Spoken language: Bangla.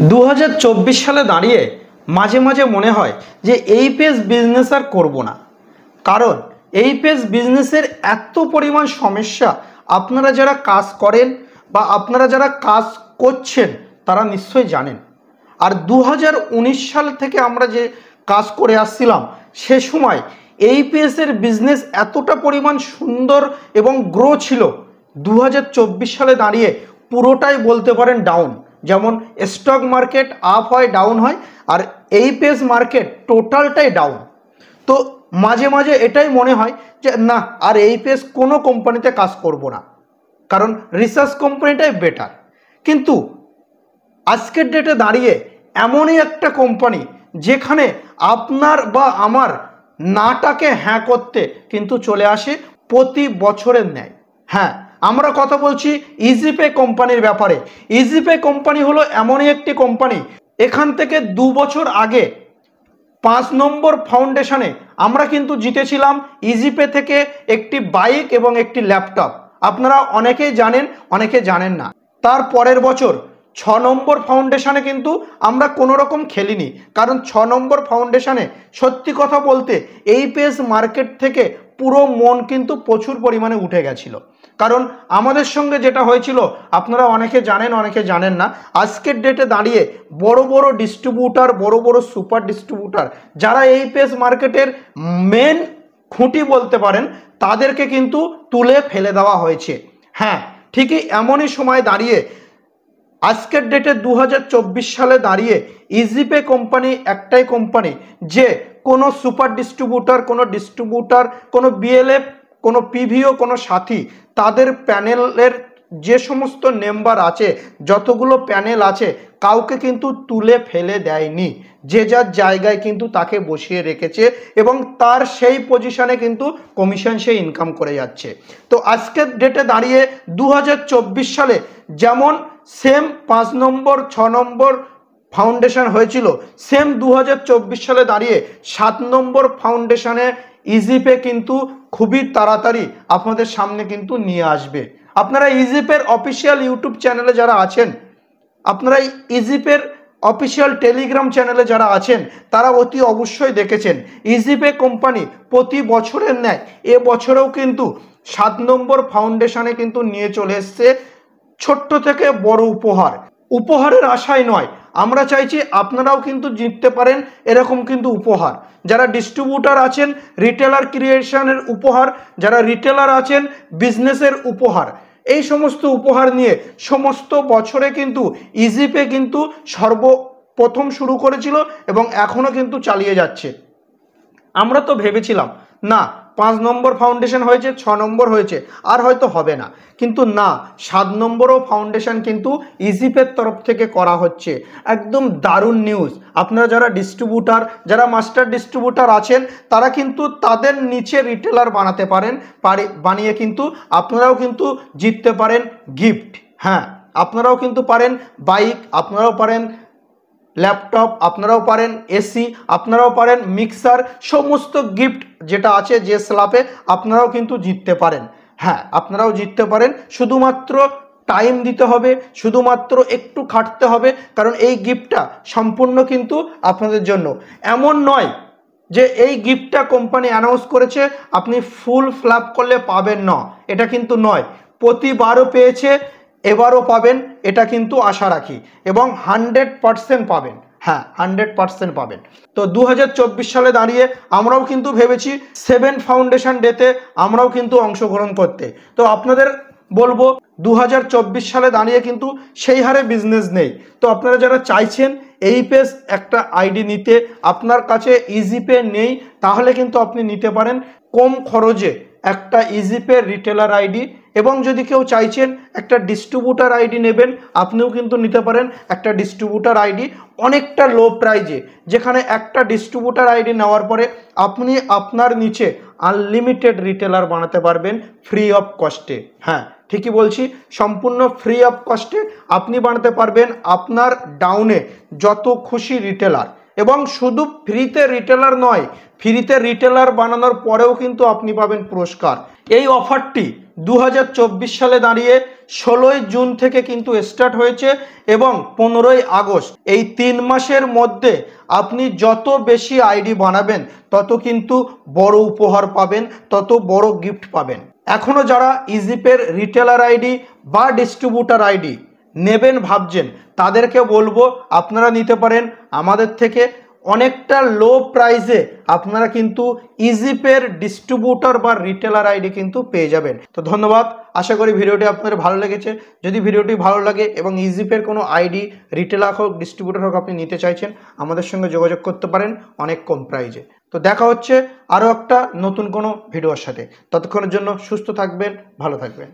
2024 সালে দাঁড়িয়ে মাঝে মাঝে মনে হয় যে এই পেজ বিজনেস আর করব না। কারণ এই পেজ বিজনেসের এত পরিমাণ সমস্যা আপনারা যারা কাজ করেন বা আপনারা যারা কাজ করছেন তারা নিশ্চয়ই জানেন। আর 2019 সাল থেকে আমরা যে কাজ করে আসছিলাম সে সময় এই পেজের বিজনেস এতটা পরিমাণ সুন্দর এবং গ্রো ছিল। 2024 সালে দাঁড়িয়ে পুরোটাই বলতে পারেন ডাউন। যেমন স্টক মার্কেট আপ হয় ডাউন হয়, আর এই পেজ মার্কেট টোটালটাই ডাউন। তো মাঝে মাঝে এটাই মনে হয় যে না, আর এই পেজ কোনো কোম্পানিতে কাজ করব না, কারণ রিসার্চ কোম্পানিটাই বেটার। কিন্তু আজকের ডেটে দাঁড়িয়ে এমনই একটা কোম্পানি যেখানে আপনার বা আমার নাটাকে হ্যাঁ করতে কিন্তু চলে আসে প্রতি বছরের ন্যায়। হ্যাঁ, আমরা কথা বলছি ইজিপে কোম্পানির ব্যাপারে। ইজিপে কোম্পানি হলো এমনই একটি কোম্পানি, এখান থেকে 2 বছর আগে 5 নম্বর ফাউন্ডেশনে আমরা কিন্তু জিতেছিলাম ইজিপে থেকে একটি বাইক এবং একটি ল্যাপটপ। আপনারা অনেকেই জানেন, অনেকে জানেন না। তার পরের বছর 6 নম্বর ফাউন্ডেশনে কিন্তু আমরা কোনো রকম খেলিনি, কারণ 6 নম্বর ফাউন্ডেশনে সত্যি কথা বলতে এই পেজ মার্কেট থেকে পুরো মন কিন্তু প্রচুর পরিমাণে উঠে গেছিল। কারণ আমাদের সঙ্গে যেটা হয়েছিল আপনারা অনেকে জানেন, অনেকে জানেন না। আজকের ডেটে দাঁড়িয়ে বড় বড় ডিস্ট্রিবিউটার, বড় বড় সুপার ডিস্ট্রিবিউটার যারা এই পেজ মার্কেটের মেন খুঁটি বলতে পারেন, তাদেরকে কিন্তু তুলে ফেলে দেওয়া হয়েছে। হ্যাঁ, ঠিকই এমনই সময় দাঁড়িয়ে আজকের ডেটে 2024 সালে দাঁড়িয়ে ইজিপে কোম্পানি একটাই কোম্পানি যে কোনো সুপার ডিস্ট্রিবিউটার, কোনো বিএলএফ, কোনো পিভিও, কোনো সাথী, তাদের প্যানেলের যে সমস্ত মেম্বার আছে, যতগুলো প্যানেল আছে, কাউকে কিন্তু তুলে ফেলে দেয়নি। যে যার জায়গায় কিন্তু তাকে বসিয়ে রেখেছে এবং তার সেই পজিশনে কিন্তু কমিশন সে ইনকাম করে যাচ্ছে। তো আজকের ডেটে দাঁড়িয়ে 2024 সালে যেমন সেম 5 নম্বর 6 নম্বর ফাউন্ডেশন হয়েছিল, সেম 2024 সালে দাঁড়িয়ে 7 নম্বর ফাউন্ডেশনে ইজিপে কিন্তু খুবই তাড়াতাড়ি আপনাদের সামনে কিন্তু নিয়ে আসবে। আপনারা ইজিপের অফিসিয়াল ইউটিউব চ্যানেলে যারা আছেন, আপনারা ইজিপের অফিসিয়াল টেলিগ্রাম চ্যানেলে যারা আছেন, তারা অতি অবশ্যই দেখেছেন ইজিপে কোম্পানি প্রতি বছরের ন্যায় এবছরেও কিন্তু 7 নম্বর ফাউন্ডেশনে কিন্তু নিয়ে চলে এসছে ছোট্ট থেকে বড় উপহার। উপহারের আশায় নয়, আমরা চাইছি আপনারাও কিন্তু জিততে পারেন এরকম কিন্তু উপহার। যারা ডিস্ট্রিবিউটার আছেন রিটেলার ক্রিয়েশনের উপহার, যারা রিটেলার আছেন বিজনেসের উপহার, এই সমস্ত উপহার নিয়ে সমস্ত বছরে কিন্তু ইজিপে কিন্তু সর্বপ্রথম শুরু করেছিল এবং এখনও কিন্তু চালিয়ে যাচ্ছে। আমরা তো ভেবেছিলাম না 5 নম্বর ফাউন্ডেশন হয়েছে, 6 নম্বর হয়েছে, আর হয়তো হবে না, কিন্তু না, 7 নম্বরও ফাউন্ডেশন কিন্তু ইজিপের তরফ থেকে করা হচ্ছে। একদম দারুণ নিউজ। আপনারা যারা ডিস্ট্রিবিউটার, যারা মাস্টার ডিস্ট্রিবিউটার আছেন, তারা কিন্তু তাদের নিচে রিটেলার বানাতে পারেন, বানিয়ে কিন্তু আপনারাও কিন্তু জিততে পারেন গিফট। হ্যাঁ, আপনারাও কিন্তু পারেন বাইক, আপনারাও পারেন ল্যাপটপ, আপনারাও পারেন এসি, আপনারাও পারেন মিক্সার, সমস্ত গিফট যেটা আছে যে স্ল্যাবে আপনারাও কিন্তু জিততে পারেন। হ্যাঁ, আপনারাও জিততে পারেন, শুধুমাত্র টাইম দিতে হবে, শুধুমাত্র একটু খাটতে হবে, কারণ এই গিফটটা সম্পূর্ণ কিন্তু আপনাদের জন্য। এমন নয় যে এই গিফটটা কোম্পানি অ্যানাউন্স করেছে আপনি ফুল ফ্ল্যাপ করলে পাবেন না, এটা কিন্তু নয়। প্রতিবারও পেয়েছে, এবারও পাবেন, এটা কিন্তু আশা রাখি, এবং 100% পাবেন। হ্যাঁ, 100% পাবেন। তো 2024 সালে দাঁড়িয়ে আমরাও কিন্তু ভেবেছি 7 ফাউন্ডেশন ডেতে আমরাও কিন্তু অংশগ্রহণ করতে। তো আপনাদের বলবো 2024 সালে দাঁড়িয়ে কিন্তু সেই হারে বিজনেস নেই। তো আপনারা যারা চাইছেন এই পেজ একটা আইডি নিতে, আপনার কাছে ইজিপে নেই, তাহলে কিন্তু আপনি নিতে পারেন কম খরচে একটা ইজিপে রিটেলার আইডি। এবং যদি কেউ চাইছেন একটা ডিস্ট্রিবিউটার আইডি নেবেন, আপনিও কিন্তু নিতে পারেন একটা ডিস্ট্রিবিউটার আইডি অনেকটা লো প্রাইজে, যেখানে একটা ডিস্ট্রিবিউটার আইডি নেওয়ার পরে আপনি আপনার নিচে আনলিমিটেড রিটেলার বানাতে পারবেন ফ্রি অফ কস্টে। হ্যাঁ, ঠিকই বলছি, সম্পূর্ণ ফ্রি অফ কস্টে আপনি বানাতে পারবেন আপনার ডাউনে যত খুশি রিটেলার। এবং শুধু ফ্রিতে রিটেলার নয়, ফ্রিতে রিটেলার বানানোর পরেও কিন্তু আপনি পাবেন পুরস্কার। এই অফারটি 2024 সালে দাঁড়িয়ে 16ই জুন থেকে কিন্তু স্টার্ট হয়েছে এবং 15ই আগস্ট, এই 3 মাসের মধ্যে আপনি যত বেশি আইডি বানাবেন তত কিন্তু বড় উপহার পাবেন, তত বড় গিফট পাবেন। এখনও যারা ইজিপের রিটেলার আইডি বা ডিস্ট্রিবিউটার আইডি নেবেন ভাবছেন, তাদেরকে বলবো আপনারা নিতে পারেন আমাদের থেকে অনেকটা লো প্রাইসে। আপনারা কিন্তু ইজিপের ডিস্ট্রিবিউটর বা রিটেলার আইডি কিন্তু পেয়ে যাবেন। তো ধন্যবাদ, আশা করি ভিডিওটি আপনাদের ভালো লেগেছে। যদি ভিডিওটি ভালো লাগে এবং ইজিপের কোনো আইডি রিটেলার হোক ডিস্ট্রিবিউটর হোক আপনি নিতে চাইছেন, আমাদের সঙ্গে যোগাযোগ করতে পারেন অনেক কম প্রাইজে। তো দেখা হচ্ছে আরও একটা নতুন কোনো ভিডিওর সাথে। ততক্ষণের জন্য সুস্থ থাকবেন, ভালো থাকবেন।